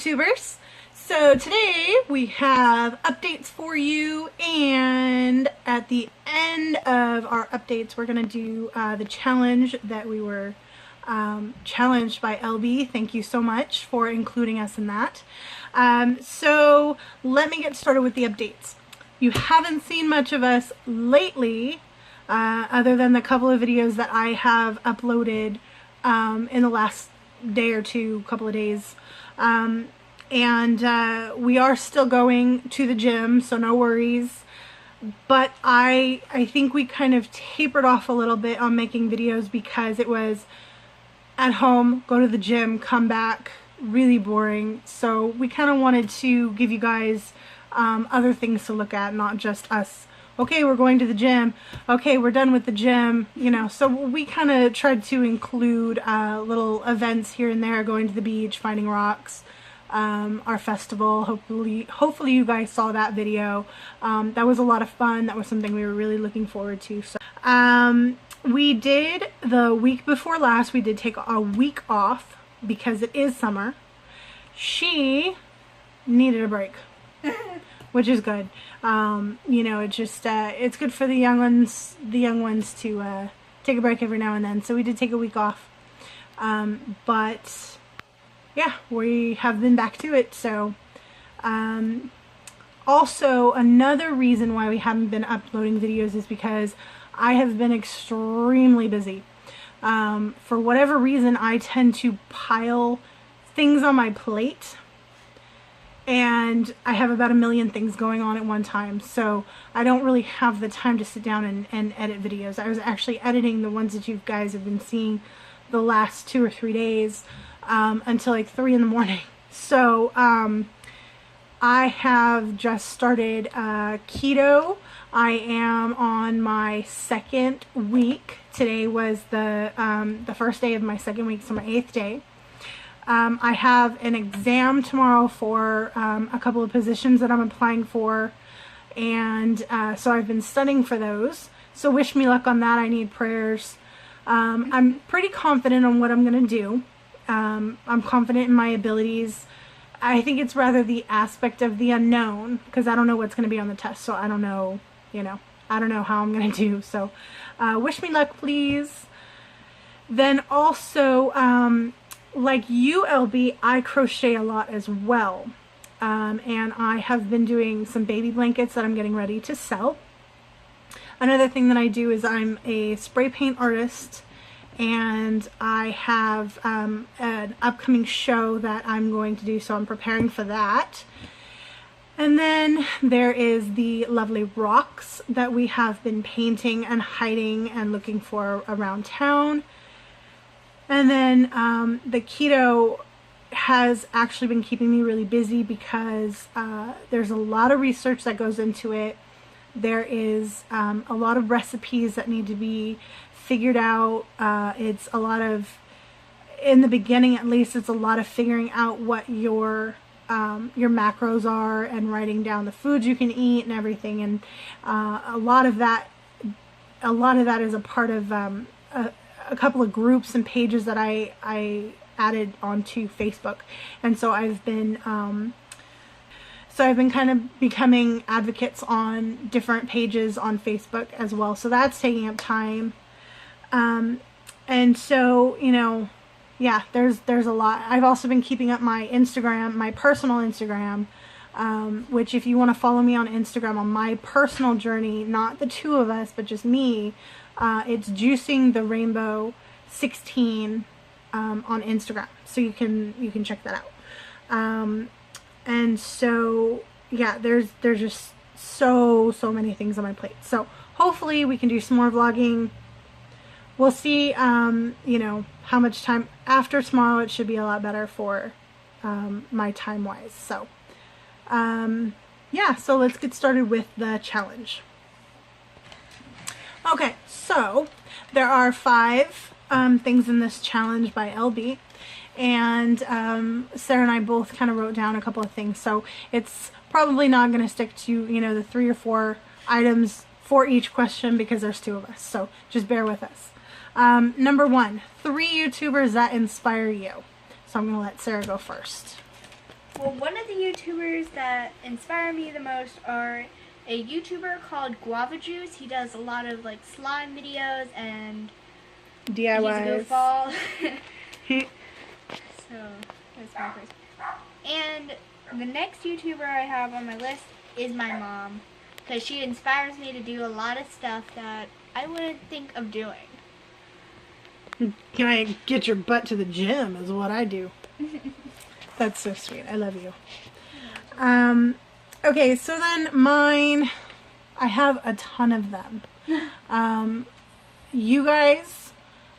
YouTubers. So today we have updates for you, and at the end of our updates we're going to do the challenge that we were challenged by LB. Thank you so much for including us in that. So let me get started with the updates. You haven't seen much of us lately, other than the couple of videos that I have uploaded in the last day or two, couple of days. We are still going to the gym, so no worries. But I think we kind of tapered off a little bit on making videos because it was at home, go to the gym, come back, really boring. So we kind of wanted to give you guys other things to look at, not just us. Okay, we're going to the gym. Okay, we're done with the gym. You know, so we kind of tried to include little events here and there, going to the beach, finding rocks, our festival. Hopefully you guys saw that video. That was a lot of fun. That was something we were really looking forward to. So, we did, the week before last, we did take a week off because it is summer. She needed a break. Which is good. You know, it just it's good for the young ones to take a break every now and then. So we did take a week off, but yeah, we have been back to it. So also another reason why we haven't been uploading videos is because I have been extremely busy. For whatever reason, I tend to pile things on my plate. And I have about 1 million things going on at one time, so I don't really have the time to sit down and edit videos. I was actually editing the ones that you guys have been seeing the last 2 or 3 days until like 3 in the morning. So I have just started keto. I am on my 2nd week. Today was the first day of my 2nd week, so my 8th day. I have an exam tomorrow for a couple of positions that I'm applying for, and so I've been studying for those. So wish me luck on that. I need prayers. I'm pretty confident on what I'm going to do. I'm confident in my abilities. I think it's rather the aspect of the unknown, because I don't know what's going to be on the test, so I don't know, you know, I don't know how I'm going to do. So wish me luck, please. Then also, like you, LB, I crochet a lot as well. And I have been doing some baby blankets that I'm getting ready to sell. Another thing that I do is I'm a spray paint artist, and I have an upcoming show that I'm going to do, so I'm preparing for that. And then there is the lovely rocks that we have been painting and hiding and looking for around town. And then the keto has actually been keeping me really busy because there's a lot of research that goes into it. There is a lot of recipes that need to be figured out. It's a lot of, in the beginning at least, it's a lot of figuring out what your macros are and writing down the foods you can eat and everything. And a lot of that is a part of a couple of groups and pages that I added onto Facebook, and so I've been kind of becoming advocates on different pages on Facebook as well. So that's taking up time, and so, you know, yeah, there's a lot. I've also been keeping up my Instagram, my personal Instagram, which if you want to follow me on Instagram on my personal journey, not the two of us, but just me. It's Juicing the Rainbow 16 on Instagram, so you can check that out. And so yeah, there's just so many things on my plate. So hopefully we can do some more vlogging. We'll see. You know, how much time after tomorrow. It should be a lot better for my time wise. So yeah, so let's get started with the challenge. Okay, so there are 5 things in this challenge by LB, and Sarah and I both kind of wrote down a couple of things, so it's probably not going to stick to, you know, the 3 or 4 items for each question because there's 2 of us, so just bear with us. Number 1, 3 YouTubers that inspire you. So I'm going to let Sarah go first. Well, one of the YouTubers that inspire me the most are a YouTuber called Guava Juice. He does a lot of like slime videos and DIYs. he's a goofball. So that's my first. And the next YouTuber I have on my list is my mom, because she inspires me to do a lot of stuff that I wouldn't think of doing. Can I get your butt to the gym is what I do. That's so sweet. I love you. Okay, so then mine, I have a ton of them. You guys,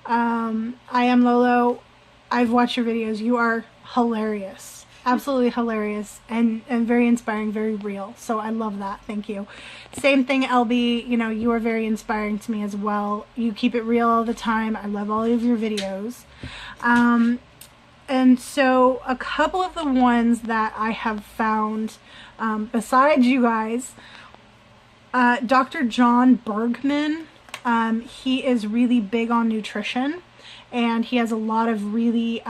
I am Lolo. I've watched your videos. You are hilarious. Absolutely hilarious and very inspiring, very real. So I love that. Thank you. Same thing, LB. You know, you are very inspiring to me as well. You keep it real all the time. I love all of your videos. And so a couple of the ones that I have found, besides you guys, Dr. John Bergman, he is really big on nutrition, and he has a lot of really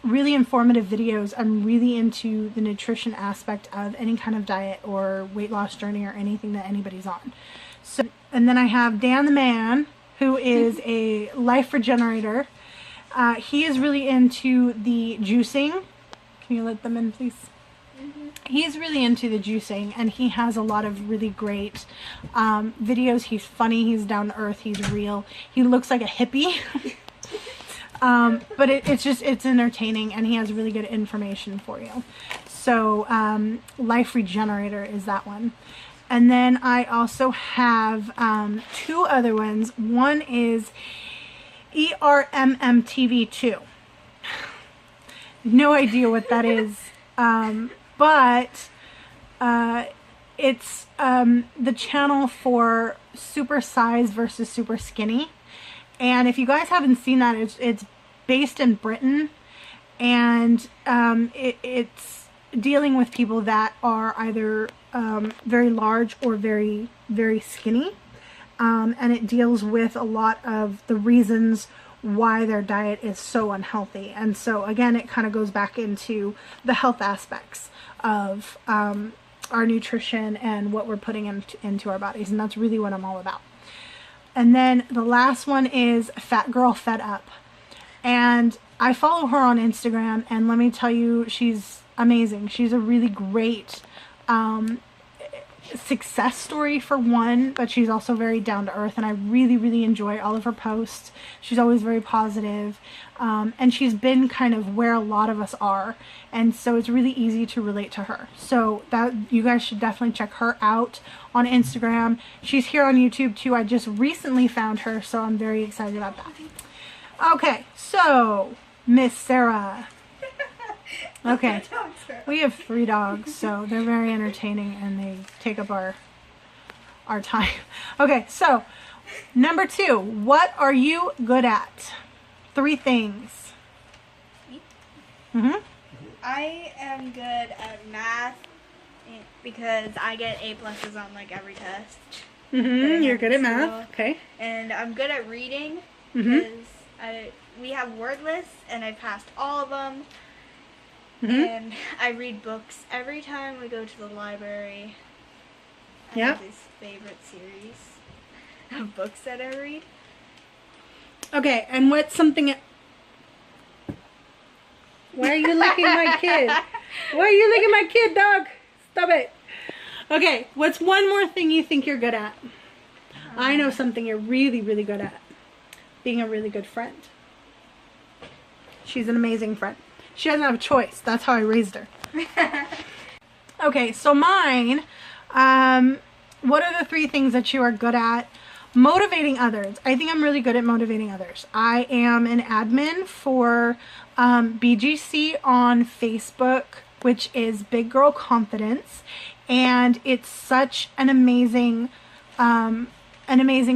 informative videos. I'm really into the nutrition aspect of any kind of diet or weight loss journey or anything that anybody's on. So, and then I have Dan the Man, who is a life regenerator. He is really into the juicing. Can you let them in, please? He's really into the juicing, and he has a lot of really great videos. He's funny, he's down to earth, he's real. He looks like a hippie. But it's entertaining, and he has really good information for you. So Life Regenerator is that one. And then I also have two other ones. One is ERMMTV2. No idea what that is. But it's the channel for super size versus super skinny. And if you guys haven't seen that, it's based in Britain, and it's dealing with people that are either very large or very, very skinny. And it deals with a lot of the reasons why their diet is so unhealthy. And so again, it kind of goes back into the health aspects of our nutrition and what we're putting into our bodies. And that's really what I'm all about. And then the last one is Fat Girl Fed Up. And I follow her on Instagram, and let me tell you, she's amazing. She's a really great success story for one, but she's also very down to earth, and I really, really enjoy all of her posts. She's always very positive, and she's been kind of where a lot of us are, and so it's really easy to relate to her. So that you guys should definitely check her out on Instagram. She's here on YouTube too. I just recently found her, so I'm very excited about that. Okay, so Miss Sarah. Okay, we have 3 dogs, so they're very entertaining, and they take up our time. Okay, so number 2, what are you good at? 3 things. I am good at math because I get A+ on like every test. You're good at math. Okay. And I'm good at reading because we have word lists, and I passed all of them. And I read books every time we go to the library. I have this favorite series of books that I read. Okay, and what's something... Why are you licking my kid? Why are you licking my kid, dog? Stop it. Okay, what's one more thing you think you're good at? I know something you're really, really good at. Being a really good friend. She's an amazing friend. She doesn't have a choice. That's how I raised her. Okay, so mine, what are the 3 things that you are good at? Motivating others. I think I'm really good at motivating others. I am an admin for BGC on Facebook, which is Big Girl Confidence, and it's such an amazing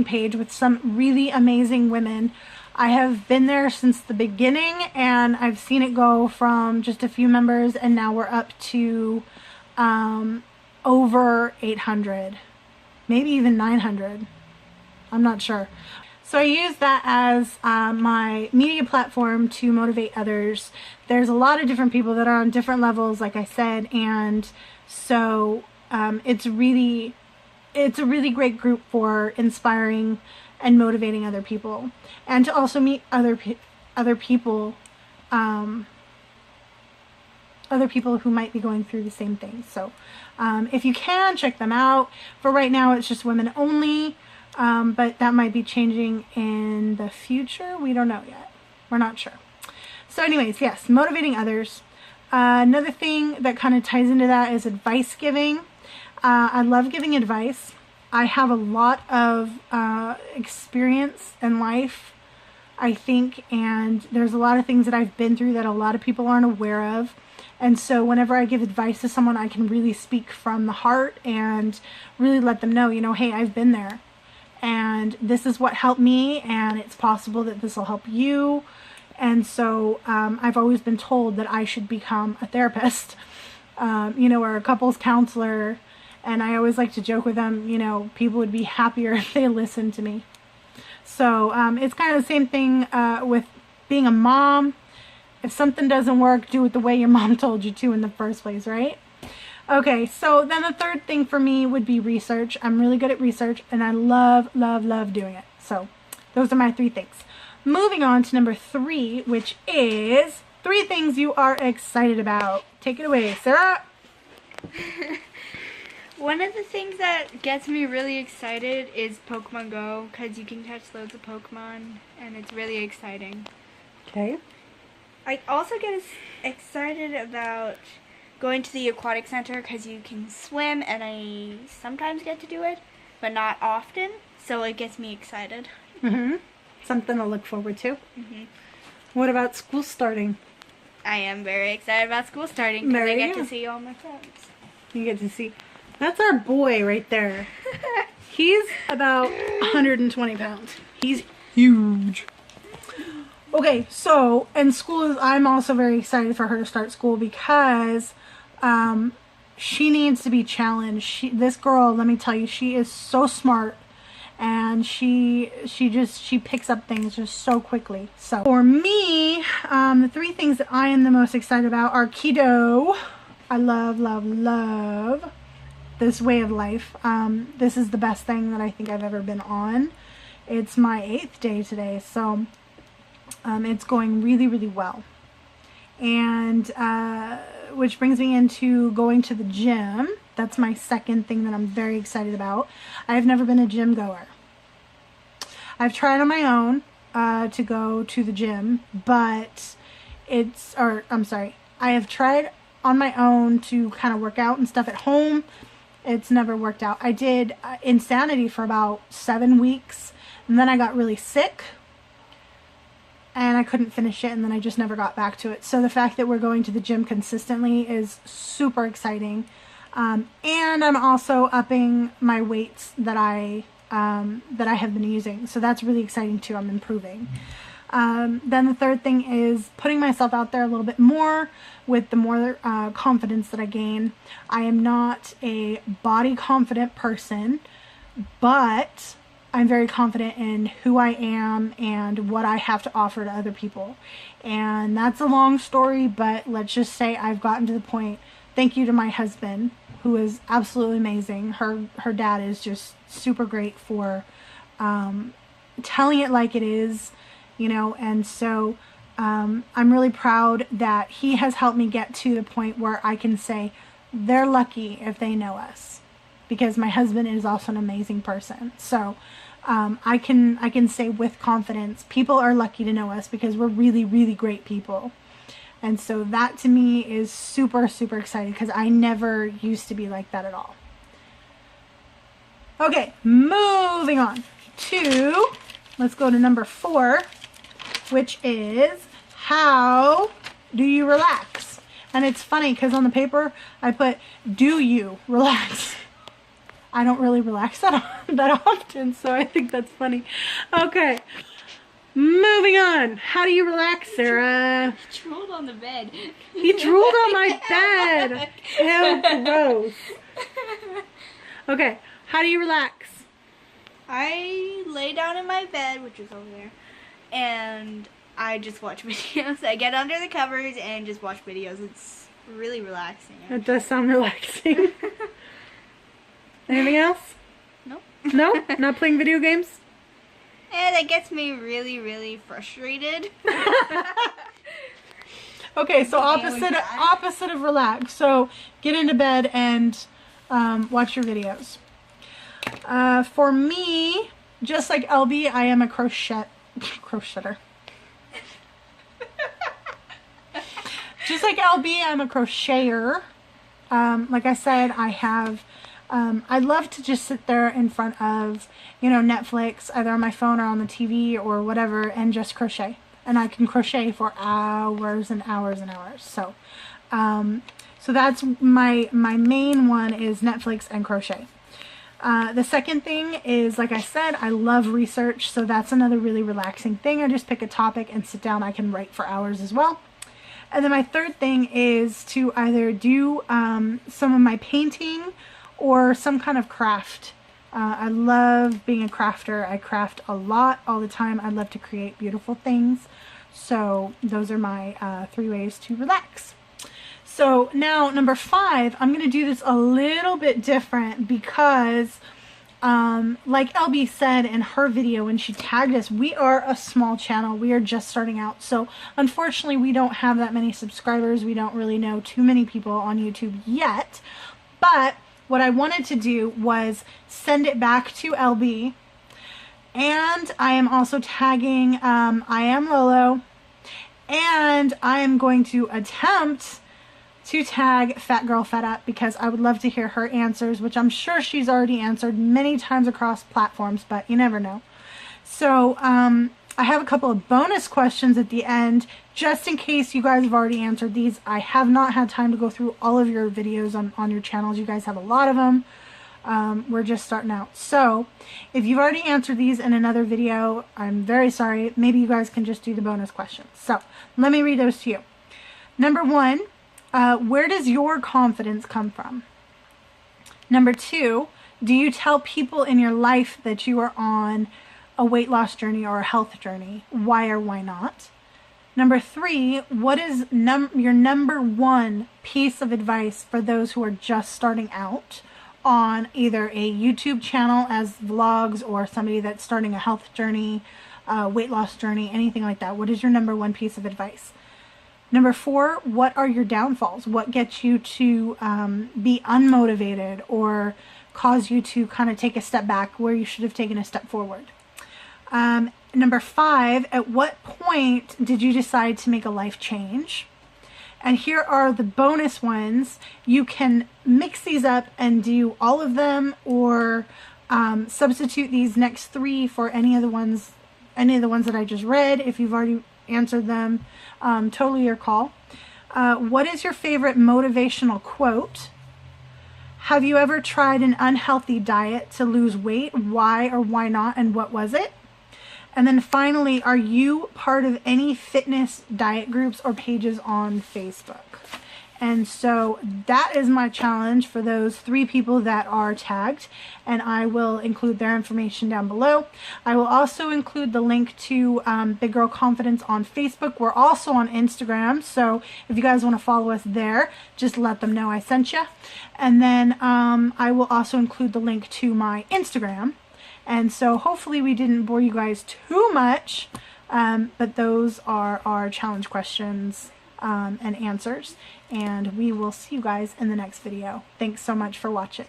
page with some really amazing women. I have been there since the beginning, and I've seen it go from just a few members, and now we're up to over 800, maybe even 900. I'm not sure. So I use that as my media platform to motivate others. There's a lot of different people that are on different levels, like I said, and so it's a really great group for inspiring and motivating other people, and to also meet other people who might be going through the same thing. So if you can, check them out. For right now, it's just women only. But that might be changing in the future. We don't know yet. We're not sure. So anyways, yes, motivating others. Another thing that kind of ties into that is advice giving. I love giving advice. I have a lot of experience in life, I think, and there's a lot of things that I've been through that a lot of people aren't aware of. And so whenever I give advice to someone, I can really speak from the heart and really let them know, you know, hey, I've been there. And this is what helped me, and it's possible that this will help you. And so I've always been told that I should become a therapist, you know, or a couples counselor. And I always like to joke with them, you know, people would be happier if they listened to me. So it's kind of the same thing with being a mom. If something doesn't work, do it the way your mom told you to in the first place, right? Okay, so then the third thing for me would be research. I'm really good at research, and I love, love, love doing it. So those are my 3 things. Moving on to number 3, which is 3 things you are excited about. Take it away, Sarah. One of the things that gets me really excited is Pokemon Go, because you can catch loads of Pokemon, and it's really exciting. Okay. I also get excited about going to the aquatic center because you can swim, and I sometimes get to do it, but not often, so it gets me excited. Something to look forward to. Mhm. What about school starting? I am very excited about school starting because I get to see all my friends. You get to see. That's our boy right there. He's about 120 pounds. He's huge. Okay, so, and school I'm also very excited for her to start school because she needs to be challenged. This girl, let me tell you, she is so smart, and she picks up things just so quickly. So for me, the 3 things that I am the most excited about are keto. I love, love, love this way of life. This is the best thing that I think I've ever been on. It's my 8th day today, so it's going really, really well. And which brings me into going to the gym. That's my second thing that I'm very excited about. I've never been a gym goer. I've tried on my own to go to the gym, but I have tried on my own to kind of work out and stuff at home. It's never worked out. I did Insanity for about 7 weeks, and then I got really sick, and I couldn't finish it, and then I just never got back to it. So the fact that we're going to the gym consistently is super exciting. And I'm also upping my weights that I have been using. So that's really exciting too. I'm improving. Then the third thing is putting myself out there a little bit more with the more confidence that I gain. I am not a body confident person, but I'm very confident in who I am and what I have to offer to other people. And that's a long story, but let's just say I've gotten to the point, thank you to my husband, who is absolutely amazing. Her dad is just super great for telling it like it is, you know, and so I'm really proud that he has helped me get to the point where I can say they're lucky if they know us, because my husband is also an amazing person. So I can say with confidence, people are lucky to know us because we're really, really great people. And so that to me is super, super exciting because I never used to be like that at all. Okay, moving on to, let's go to number 4, which is how do you relax? And it's funny because on the paper I put, do you relax? I don't really relax that often, so I think that's funny. Okay, moving on. How do you relax, Sarah? He drooled on the bed. He drooled on my bed. Ew, gross. Okay, how do you relax? I lay lay down in my bed, which is over there, and I just watch videos. I get under the covers and just watch videos. It's really relaxing. It does sound relaxing. Anything else? Nope. No? Not playing video games? And that gets me really, really frustrated. Okay, so opposite of relax. So get into bed and watch your videos. For me, just like LB, I am a crocheter. Just like LB, I'm a crocheter. Like I said, I love to just sit there in front of, Netflix, either on my phone or on the TV or whatever, and just crochet. And I can crochet for hours and hours and hours. So that's my main one is Netflix and crochet. The second thing is, like I said, I love research. So that's another really relaxing thing. I just pick a topic and sit down. I can write for hours as well. And then my third thing is to either do some of my painting or some kind of craft. I love being a crafter. I craft a lot all the time. I love to create beautiful things. So those are my 3 ways to relax. So now number 5, I'm going to do this a little bit different because like LB said in her video when she tagged us, we are a small channel. We are just starting out. So unfortunately, we don't have that many subscribers. We don't really know too many people on YouTube yet. But what I wanted to do was send it back to LB. And I am also tagging I Am Lolo. And I am going to attempt to tag Fat Girl Fed Up because I would love to hear her answers, which I'm sure she's already answered many times across platforms, but you never know. So I have a couple of bonus questions at the end, just in case you guys have already answered these. I have not had time to go through all of your videos on your channels. You guys have a lot of them. We're just starting out. So if you've already answered these in another video, I'm very sorry. Maybe you guys can just do the bonus questions. So let me read those to you. Number 1, where does your confidence come from? Number 2, do you tell people in your life that you are on a weight loss journey or a health journey? Why or why not? Number 3, what is your number 1 piece of advice for those who are just starting out on either a YouTube channel as vlogs or somebody that's starting a health journey, weight loss journey, anything like that? What is your number 1 piece of advice? Number 4, what are your downfalls? What gets you to be unmotivated or cause you to kind of take a step back where you should have taken a step forward? Number 5, at what point did you decide to make a life change? And here are the bonus ones. You can mix these up and do all of them, or substitute these next 3 for any of the ones that I just read. If you've already answered them, totally your call. What is your favorite motivational quote? Have you ever tried an unhealthy diet to lose weight? Why or why not, and what was it? And then finally, are you part of any fitness diet groups or pages on Facebook? And so that is my challenge for those 3 people that are tagged, and I will include their information down below. I will also include the link to Big Girl Confidence on Facebook. We're also on Instagram, so if you guys want to follow us there, just let them know I sent you. And then I will also include the link to my Instagram. And so hopefully we didn't bore you guys too much, but those are our challenge questions and answers. And we will see you guys in the next video. Thanks so much for watching.